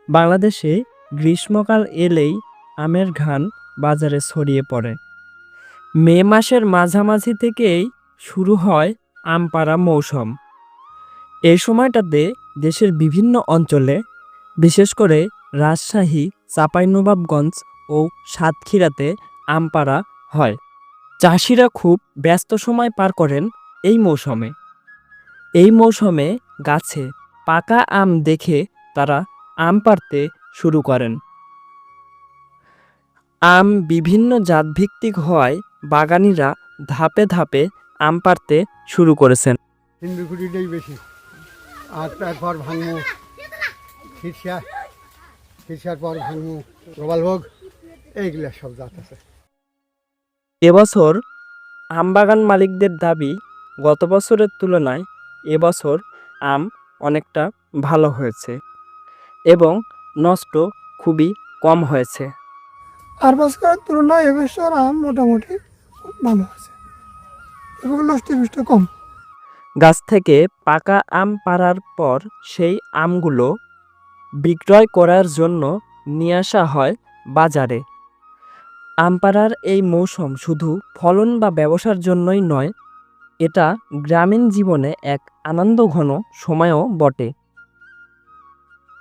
বাংলাদেশে গ্রীষ্মকাল এলেই আমের ঘ্রাণ বাজারে ছড়িয়ে পড়ে। মে মাসের মাঝামাঝি থেকেই শুরু হয় আম পাড়া মৌসুম। এই সময়টাতে দেশের বিভিন্ন অঞ্চলে, বিশেষ করে রাজশাহী, চাঁপাইনবাবগঞ্জ ও সাতক্ষীরাতে আম পাড়া হয়। চাষিরা খুব ব্যস্ত সময় পার করেন এই মৌসুমে। এই মৌসুমে গাছে পাকা আম দেখে তারা আম পাড়তে শুরু করেন। আম বিভিন্ন জাতভিত্তিক হওয়ায় বাগানীরা ধাপে ধাপে আম পাড়তে শুরু করেছেন। হিন্দু কুটিটাই বেশি, আর তারপর ভাঙমু খিরসার পর ভাঙমু গোপালভোগ, এইগুলা সব জাত আছে। এবছর আমবাগান মালিকদের দাবি, গত বছরের তুলনায় এবছর আম অনেকটা ভালো হয়েছে এবং নষ্ট খুবই কম হয়েছে। আর বছরের তুলনায় এবছর আম মোটামুটি ভালো আছে এবং নষ্ট কম। গাছ থেকে পাকা আম পাড়ার পর সেই আমগুলো বিক্রয় করার জন্য নিয়ে আসা হয় বাজারে। আম পাড়ার এই মৌসুম শুধু ফলন বা ব্যবসার জন্যই নয়, এটা গ্রামীণ জীবনে এক আনন্দঘন সময়ও বটে।